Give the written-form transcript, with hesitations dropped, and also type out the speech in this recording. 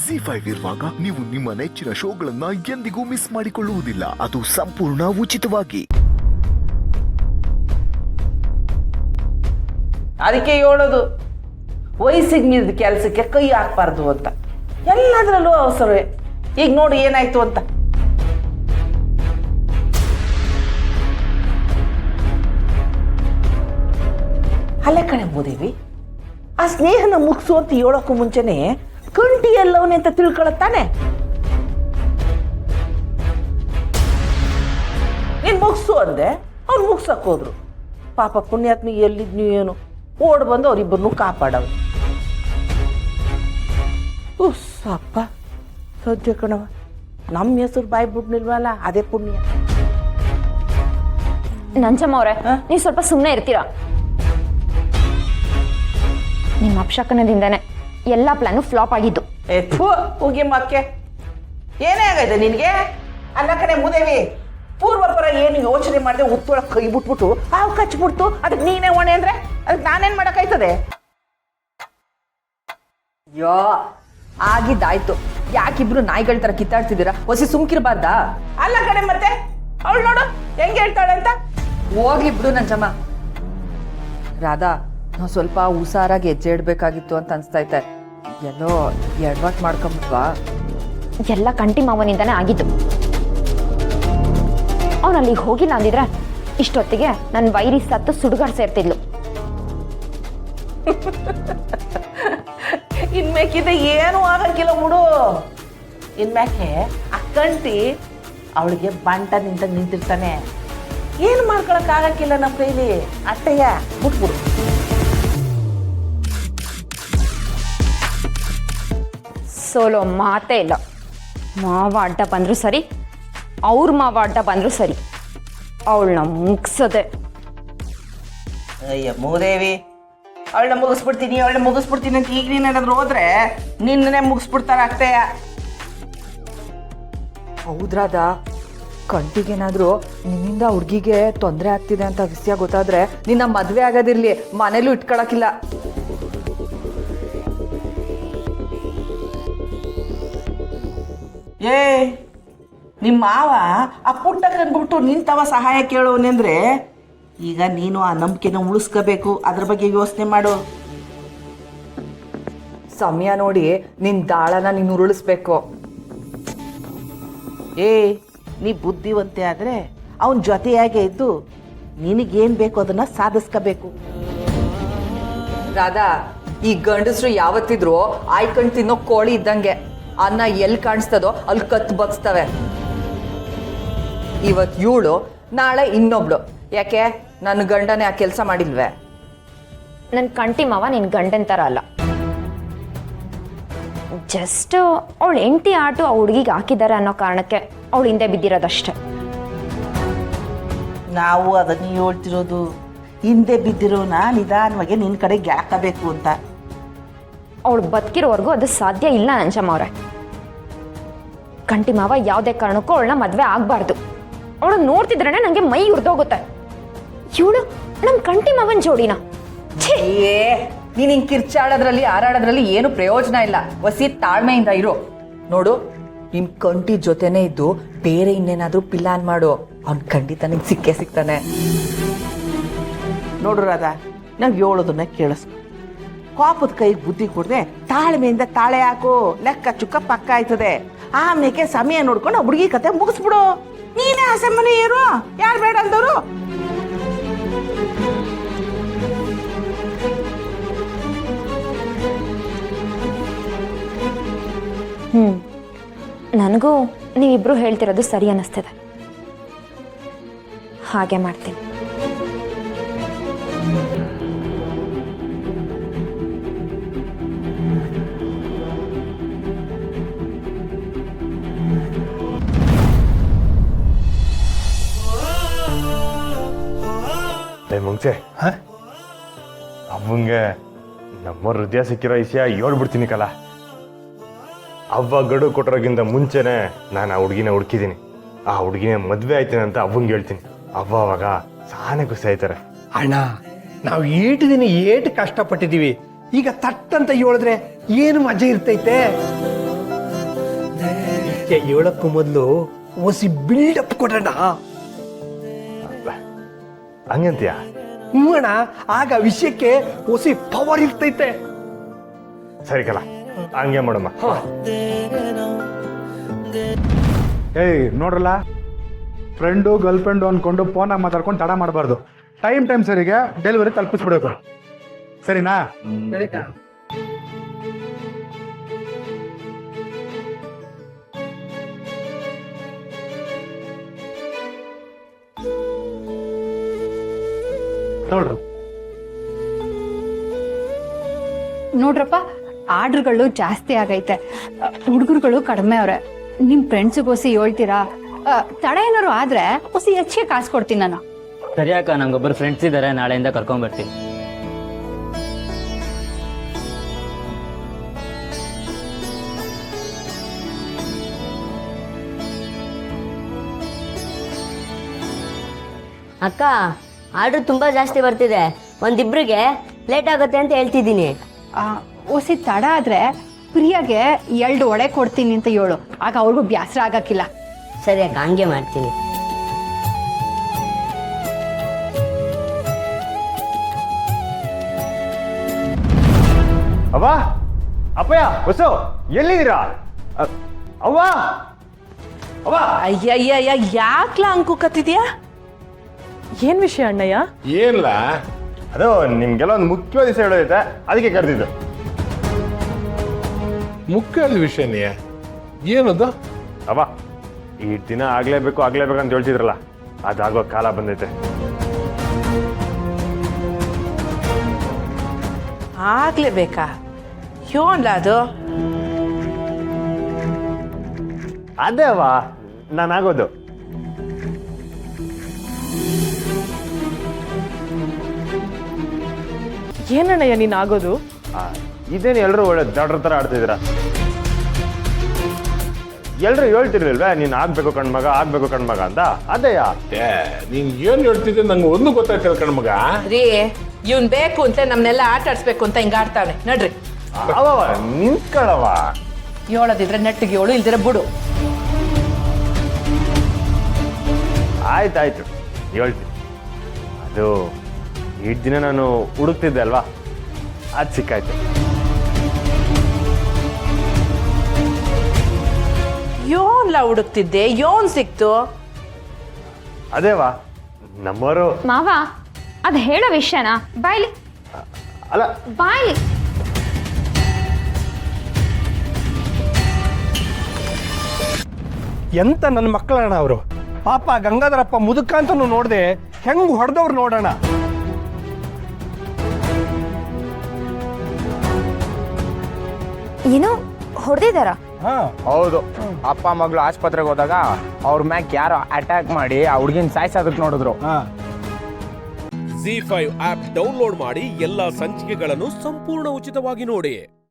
ಜಿ5 ಇರುವಾಗ ನೀವು ನಿಮ್ಮ ನೆಚ್ಚಿನ ಶೋಗಳನ್ನ ಎಂದಿಗೂ ಮಿಸ್ ಮಾಡಿಕೊಳ್ಳುವುದಿಲ್ಲ. ಅದು ಸಂಪೂರ್ಣ ಉಚಿತವಾಗಿ. ಅದಕ್ಕೆ ಹೇಳೋದು ವಯಸ್ಸಿಗೆ ಮೀರಿದ ಕೆಲಸಕ್ಕೆ ಕೈ ಹಾಕ್ಬಾರ್ದು ಅಂತ. ಎಲ್ಲದರಲ್ಲೂ ಅವಸರವೇ. ಈಗ ನೋಡಿ ಏನಾಯ್ತು ಅಂತ. ಅಲ್ಲೇ ಕಣೆ ಮೂದೇವಿ, ಆ ಸ್ನೇಹನ ಮುಗಿಸು ಅಂತ ಹೇಳೋಕ್ಕೂ ಮುಂಚೆನೆ ಕಂಟಿ ಎಲ್ಲವನೇ ಅಂತ ತಿಳ್ಕೊಳತ್ತಾನೆ. ನೀನ್ ಮುಗಿಸು ಅಂದೆ, ಅವ್ನು ಮುಗ್ಸಕ್ ಹೋದ್ರು. ಪಾಪ ಪುಣ್ಯಾತ್ಮಿ ಎಲ್ಲಿದ್ ನೀವು ಏನು ಓಡ್ ಬಂದು ಅವ್ರಿಬ್ಬರನ್ನು ಕಾಪಾಡವ್. ಸಪ್ಪ ಸದ್ಯ ಕಣವ, ನಮ್ಮ ಹೆಸರು ಬಾಯಿ ಬಿಡ್ನಿಲ್ವಲ್ಲ, ಅದೇ ಪುಣ್ಯ. ನಂಜಮ್ಮ ಅವ್ರೆ, ನೀವು ಸ್ವಲ್ಪ ಸುಮ್ಮನೆ ಇರ್ತೀರಾ? ನಿಮ್ಮ ಅಪಶಕನದಿಂದಾನೆ ಎಲ್ಲ ಪ್ಲಾನು ಫ್ಲಾಪ್ ಆಗಿದ್ದು. ಹೋಗಿ ಮಕ್ಕೆ ಏನೇ ಆಗೈತೆ ನಿನಗೆ? ಅಲ್ಲ ಕಣೆ ಮೂದೇವಿ, ಪೂರ್ವಪರ ಏನು ಯೋಚನೆ ಮಾಡಿದೆ ಉತ್ತೊಳಗೆ ಕೈ ಬಿಟ್ಬಿಟ್ಟು ಹಾವು ಕಚ್ಬಿಡ್ತು, ಅದಕ್ಕೆ ನೀನೇ ಹೊಣೆ ಅಂದ್ರೆ ಅದಕ್ಕೆ ನಾನೇನ್ ಮಾಡಕ್ಕಾಯ್ತದೆ? ಯೋ ಆಗಿದ್ದಾಯ್ತು, ಯಾಕಿಬ್ರು ನಾಯಿಗಳ ತರ ಕಿತ್ತಾಡ್ತಿದ್ದೀರಾ? ಹೊಸಿ ಸುಮ್ಕಿರ್ಬಾರ್ದಾ? ಅಲ್ಲ ಕಣೆ, ಮತ್ತೆ ಅವಳು ನೋಡು ಹೆಂಗೆ ಹೇಳ್ತಾಳೆ ಅಂತ. ಹೋಗ್ಲಿ ಬಿಡು ನಂಜಮ್ಮ. ರಾಧಾ, ನಾವು ಸ್ವಲ್ಪ ಹುಷಾರಾಗಿ ಹೆಜ್ಜೆ ಇಡ್ಬೇಕಾಗಿತ್ತು ಅಂತ ಅನ್ಸ್ತೈತೆ. ಎಲ್ಲೋ ಎಡವಟ್ ಮಾಡ್ಕೊಂಬಿಟ್ವಾ? ಎಲ್ಲ ಕಂಟಿ ಮಾವನಿಂದಾನೆ ಆಗಿದ್ದು. ಅವನಲ್ಲಿ ಹೋಗಿಲ್ಲ ಅಂದಿದ್ರೆ ಇಷ್ಟೊತ್ತಿಗೆ ನನ್ನ ವೈರಿ ಸತ್ತು ಸುಡುಗಾಡ್ ಸೇರ್ತಿದ್ಲು. ಇನ್ಮೇಕಿದೆ ಏನೂ ಆಗಕ್ಕಿಲ್ಲ ಬಿಡು. ಇನ್ಮ್ಯಾಕೆ ಆ ಕಂಟಿ ಅವಳಿಗೆ ಬಂಟ ನಿಂತಿರ್ತಾನೆ. ಏನು ಮಾಡ್ಕೊಳಕ್ ಆಗಕ್ಕಿಲ್ಲ ನಮ್ಮ ಕೈಲಿ. ಅಟ್ಟಯ್ಯ ಬಿಟ್ಬಿಡು. ಸೋಲೋ ಮಾತೇ ಇಲ್ಲ. ಮಾವ ಅಡ್ಡ ಬಂದ್ರು ಸರಿ, ಅವ್ರ ಮಾವ ಅಡ್ಡ ಬಂದ್ರು ಸರಿ, ಅವಳನ್ನ ಮುಗ್ಸದೆ. ಅಯ್ಯ ಮೂದೇವಿ, ಅವಳನ್ನ ಮುಗಿಸ್ಬಿಡ್ತೀನಿ ಅಂತ ಈಗ ನೀನೇನಾದ್ರು ಹೋದ್ರೆ ನಿನ್ನೆ ಮುಗಿಸ್ಬಿಡ್ತಾರ ಅಷ್ಟೇಯ. ಹೌದ್ರಾದ, ಕಂಟಿಗೇನಾದ್ರೂ ನಿನ್ನಿಂದ ಹುಡ್ಗಿಗೆ ತೊಂದರೆ ಆಗ್ತಿದೆ ಅಂತ ವಿಷಯ ಗೊತ್ತಾದ್ರೆ ನಿನ್ನ ಮದ್ವೆ ಆಗೋದಿರ್ಲಿ, ಮನೇಲೂ ಇಟ್ಕೊಳಕಿಲ್ಲ. ಏ ನಿಮ್ಮ ಮಾವ ಆ ಪುಟ್ಟ ಕಂಡ್ಬಿಟ್ಟು ನಿಂತವ ಸಹಾಯ ಕೇಳೋನೆ ಅಂದ್ರೆ ಈಗ ನೀನು ಆ ನಂಬಿಕೆನ ಉಳಿಸ್ಕೋಬೇಕು. ಅದ್ರ ಬಗ್ಗೆ ಯೋಚನೆ ಮಾಡು. ಸಮಯ ನೋಡಿ ನಿನ್ ದಾಳನ ನೀನು ಉರುಳಿಸ್ಬೇಕು. ಏ ನೀ ಬುದ್ಧಿವಂತೆ ಆದ್ರೆ ಅವನ ಜೊತೆಯಾಗೆ ಇದ್ದು ನಿನಗೇನ್ ಬೇಕು ಅದನ್ನ ಸಾಧಿಸ್ಕೋಬೇಕು. ರಾಧಾ, ಈ ಗಂಡಸ್ರು ಯಾವತ್ತಿದ್ರು ಆಯ್ಕಂಡ್ ತಿನ್ನೋ ಕೋಳಿ ಇದ್ದಂಗೆ. ಅನ್ನ ಎಲ್ಲಿ ಕಾಣಿಸ್ತದೋ ಅಲ್ಲಿ ಕತ್ತು ಬಗ್ಸ್ತವೆ. ಇವತ್ ಇವಳು, ನಾಳೆ ಇನ್ನೊಬ್ಳು. ಯಾಕೆ ನನ್ನ ಗಂಡನೇ ಆ ಕೆಲಸ ಮಾಡಿಲ್ವೇ? ನನ್ನ ಕಂಟಿ ಮಾವ ನಿನ್ನ ಗಂಡನ ಥರ ಅಲ್ಲ. ಜಸ್ಟ್ ಅವಳು ಹೆಂಡತಿ ಆಟು ಆ ಹುಡುಗಿಗೆ ಹಾಕಿದ್ದಾರೆ ಅನ್ನೋ ಕಾರಣಕ್ಕೆ ಅವಳು ಹಿಂದೆ ಬಿದ್ದಿರೋದಷ್ಟೆ. ನಾವು ಅದನ್ನ ಹೇಳ್ತಿರೋದು, ಹಿಂದೆ ಬಿದ್ದಿರೋನ ನಿಧಾನವಾಗಿ ನಿನ್ನ ಕಡೆಗೆ ಹಾಕಬೇಕು ಅಂತ. ಅವಳು ಬದುಕಿರೋವರೆಗೂ ಅದು ಸಾಧ್ಯ ಇಲ್ಲ ನಂಜಮ್ಮ ಅವ್ರೆ. ಕಂಟಿ ಮಾವ ಯಾವುದೇ ಕಾರಣಕ್ಕೂ ಅವಳನ್ನ ಮದುವೆ ಆಗಬಾರ್ದು. ಅವಳು ನೋಡ್ತಿದ್ರೇ ನನಗೆ ಮೈ ಉರಿದೋಗುತ್ತೆ. ಇವಳು ನಮ್ಮ ಕಂಟಿ ಮಾವನ್ ಜೋಡಿನ. ಏ, ನೀನ್ ಹಿಂಗ್ ಕಿರ್ಚಾಡೋದ್ರಲ್ಲಿ ಹಾರಾಡೋದ್ರಲ್ಲಿ ಏನು ಪ್ರಯೋಜನ ಇಲ್ಲ. ವಸಿ ತಾಳ್ಮೆಯಿಂದ ಇರು. ನೋಡು, ನಿಮ್ ಕಂಟಿ ಜೊತೆನೇ ಇದ್ದು ಬೇರೆ ಇನ್ನೇನಾದ್ರೂ ಪ್ಲಾನ್ ಮಾಡು. ಅವ್ನ್ ಖಂಡಿತ ನಿಂಗೆ ಸಿಕ್ಕೇ ಸಿಗ್ತಾನೆ. ನೋಡು ರಾಧಾ, ನಾವು ಹೇಳೋದನ್ನ ಕೇಳಿಸ್ಕೊ. ಕೋಪದ ಕೈಗೆ ಬುದ್ಧಿ ಕೊಡದೆ ತಾಳ್ಮೆಯಿಂದ ತಾಳೆ ಹಾಕು. ಲೆಕ್ಕ ಚುಕ್ಕ ಪಕ್ಕ ಆಯ್ತದೆ. ಆಮೇಲೆ ಸಮಯ ನೋಡ್ಕೊಂಡು ಹುಡುಗಿ ಕತೆ ಮುಗಿಸ್ಬಿಡು. ನೀನೇ ಅಸಮ್ಮನೆ ಇರು, ಯಾರು ಬೇಡ ಅಂದವರು. ನನಗೂ ನೀವಿಬ್ರು ಹೇಳ್ತಿರೋದು ಸರಿ ಅನ್ನಿಸ್ತಿದೆ. ಹಾಗೆ ಮಾಡ್ತೀನಿ. ಮುಂಚೆ ಅವಂಗೆ ನಮ್ಮ ಹೃದಯ ಸಿಕ್ಕಿರೋ ವಿಷಯ ಹೇಳ್ಬಿಡ್ತೀನಿ ಕಲ. ಅವ್ವ ಗಡು ಕೊಟ್ಟರೋಗಿಂತ ಮುಂಚೆನೆ ನಾನು ಆ ಹುಡುಗಿನ ಹುಡುಕಿದ್ದೀನಿ. ಆ ಹುಡುಗಿನ ಮದುವೆ ಆಯ್ತೇನೆ ಅಂತ ಅವಂಗೆ ಹೇಳ್ತೀನಿ. ಅವ್ವ ಅವಾಗ ಸಾನೆ ಖುಷಿ ಆಯ್ತಾರೆ. ಅಣ್ಣ, ನಾವು ಏಟು ದಿನ ಏಟು ಕಷ್ಟಪಟ್ಟಿದ್ದೀವಿ. ಈಗ ತಟ್ಟಂತ ಹೇಳಿದ್ರೆ ಏನು ಮಜಾ ಇರ್ತೈತೆ? ವಿಷಯ ಹೇಳಕ್ಕೂ ಮೊದಲು ಒಸಿ ಬಿಲ್ಡಪ್ ಕೊಡೋಣ. ಹಂಗಂತೀಯ? ಹ್ಞೂ ಅಣ್ಣ, ಆಗ ವಿಷಯಕ್ಕೆ ಒಸಿ ಪವರ್ ಇರ್ತೈತೆ. ಸರಿ ಕಲ, ಹಂಗೆ ಮಾಡಮ್ಮ. ಏಯ್ ನೋಡ್ರಲ್ಲ, ಫ್ರೆಂಡು ಗರ್ಲ್ ಫ್ರೆಂಡು ಅಂದ್ಕೊಂಡು ಫೋನಾಗ ಮಾತಾಡ್ಕೊಂಡು ತಡ ಮಾಡಬಾರ್ದು. ಟೈಮ್ ಸರಿಗೆ ಡೆಲಿವರಿ ತಲುಪಿಸ್ಬಿಡ್ಬೇಕು, ಸರಿನಾ? ನೋಡ್ರಿ ನೋಡ್ರಪ್ಪ, ಆರ್ಡ್ರ್ಗಳು ಜಾಸ್ತಿ ಆಗೈತೆ, ಹುಡುಗರುಗಳು ಕಡಿಮೆ ಅವ್ರೆ. ನಿಮ್ಮ ಫ್ರೆಂಡ್ಸಿಗೋಸಿ ಹೇಳ್ತೀರಾ? ತಡ ಏನಾರು ಆದ್ರೆ ಹೊಸಿ ಹೆಚ್ಚಿಗೆ ಕಾಸು ಕೊಡ್ತೀನಿ ನಾನು. ಸರಿ ಅಕ್ಕ, ನಂಗೊಬ್ಬರು ಫ್ರೆಂಡ್ಸ್ ಇದ್ದಾರೆ, ನಾಳೆಯಿಂದ ಕರ್ಕೊಂಡ್ಬರ್ತೀನಿ. ಅಕ್ಕ, ಆರ್ಡ್ರ್ ತುಂಬ ಜಾಸ್ತಿ ಬರ್ತಿದೆ, ಒಂದಿಬ್ರಿಗೆ ಲೇಟ್ ಆಗುತ್ತೆ ಅಂತ ಹೇಳ್ತಿದ್ದೀನಿ. ಹೊಸಿ ತಡ ಆದ್ರೆ ಪ್ರಿಯಾಗೆ 2 ವಡೆ ಕೊಡ್ತೀನಿ ಅಂತ ಹೇಳು, ಆಗ ಅವ್ರಿಗೂ ಬ್ಯಾಸರ ಆಗಕ್ಕಿಲ್ಲ. ಸರಿ ಅಕ್ಕ, ಹಂಗೆ ಮಾಡ್ತೀನಿ. ಅವ್ವ, ಅಪ್ಪಯ್ಯ, ಹೊಸು, ಎಲ್ಲಿದ್ದೀರಾ? ಅವ್ವ, ಅವ್ವ. ಅಯ್ಯಯ್ಯ, ಯಾಕ್ಲ ಅಂಕು ಕತ್ತಿದ್ಯಾ? ಏನ್ ವಿಷಯ ಅಣ್ಣಯ್ಯ? ಏನಿಲ್ಲ, ಅದು ನಿಮ್ಗೆಲ್ಲ ಒಂದು ಮುಖ್ಯವಾದ ವಿಷಯ ಹೇಳೋದೈತೆ, ಅದಕ್ಕೆ ಕರೆದಿದ್ದು. ಮುಖ್ಯವಾದ ವಿಷಯನೇ ಏನದು? ಅವ್ವ, ಈ ದಿನ ಆಗ್ಲೇಬೇಕು ಅಂತ ಹೇಳ್ತಿದ್ರಲ್ಲ, ಅದಾಗೋ ಕಾಲ ಬಂದೈತೆ. ಆಗ್ಲೇಬೇಕಾ? ಯೋನ್ಲ ಅದು? ಅದೇ ಅವ್ವ, ನಾನಾಗೋದು. ಏನಣ್ಣಯ್ಯ ನೀನ್ ಆಗೋದು? ಇದೇನು ಎಲ್ಲರೂ ಒಳ್ಳೆ ದಡ್ರ ಥರ ಆಡ್ತಿದ್ದೀರಾ? ಎಲ್ರು ಹೇಳ್ತಿರ್ಲಿಲ್ವೇ ನೀನ್ ಆಗ್ಬೇಕು ಕಣ್ಮಗ ಅಂತ? ಅದೇಯಾ? ನೀನ್ ಏನ್ ಹೇಳ್ತಿದ್ದೆ ನಂಗೆ ಒಂದು ಗೊತ್ತಾಯ್ತಲ್ಲ ಕಣ್ಮಗ. ರೀ, ಇವ್ನ್ ಬೇಕು ಅಂತ ನಮ್ನೆಲ್ಲ ಆಟ ಆಡ್ಸ್ಬೇಕು ಅಂತ ಹಿಂಗ ಆಡ್ತಾನೆ ನಡ್ರಿ. ಅವವ ನಿಂತ್ಕೊಳ್ಳವ. ಹೇಳೋದಿದ್ರೆ ನೆಟ್ಟಿಗೆ ಹೇಳು, ಇಲ್ದಿರ ಬಿಡು. ಆಯ್ತು ಹೇಳ್ತೀನಿ. ಅದು ಇಷ್ಟು ದಿನ ನಾನು ಹುಡುಕ್ತಿದ್ದೆ ಅಲ್ವಾ, ಅದು ಸಿಕ್ಕಾಯ್ತು. ಯೋನ್ಲ ಹುಡುಕ್ತಿದ್ದೆ, ಯೋನ್ ಸಿಕ್ತು? ಅದೇವಾ ನಮ್ಮವರು. ಮಾವ, ಅದು ಹೇಳೋ ವಿಷಯನಾ? ಬಾಯ್ಲಿ ಅಲ್ಲ, ಬಾಯ್ಲಿ. ಎಂತ ನನ್ನ ಮಕ್ಕಳಣ್ಣ ಅವರು. ಪಾಪ ಗಂಗಾಧರಪ್ಪ ಮುದುಕ ಅಂತನೂ ನೋಡ್ದೆ ಹೆಂಗ್ ಹೊಡೆದವ್ರು ನೋಡೋಣ. ಏನು ಹೊಡೆದಿದ್ದಾರಾ? ಹೌದು, ಅಪ್ಪ ಮಗಳು ಆಸ್ಪತ್ರೆಗೆ ಹೋದಾಗ ಅವ್ರ ಮ್ಯಾಕ್ ಯಾರೋ ಅಟ್ಯಾಕ್ ಮಾಡಿ ಆ ಹುಡುಗಿನ ಸಾಯಿಸೋದಕ್ಕೆ ನೋಡಿದ್ರು. ZEE5 ಆಪ್ ಡೌನ್ಲೋಡ್ ಮಾಡಿ ಎಲ್ಲಾ ಸಂಚಿಕೆಗಳನ್ನು ಸಂಪೂರ್ಣ ಉಚಿತವಾಗಿ ನೋಡಿ.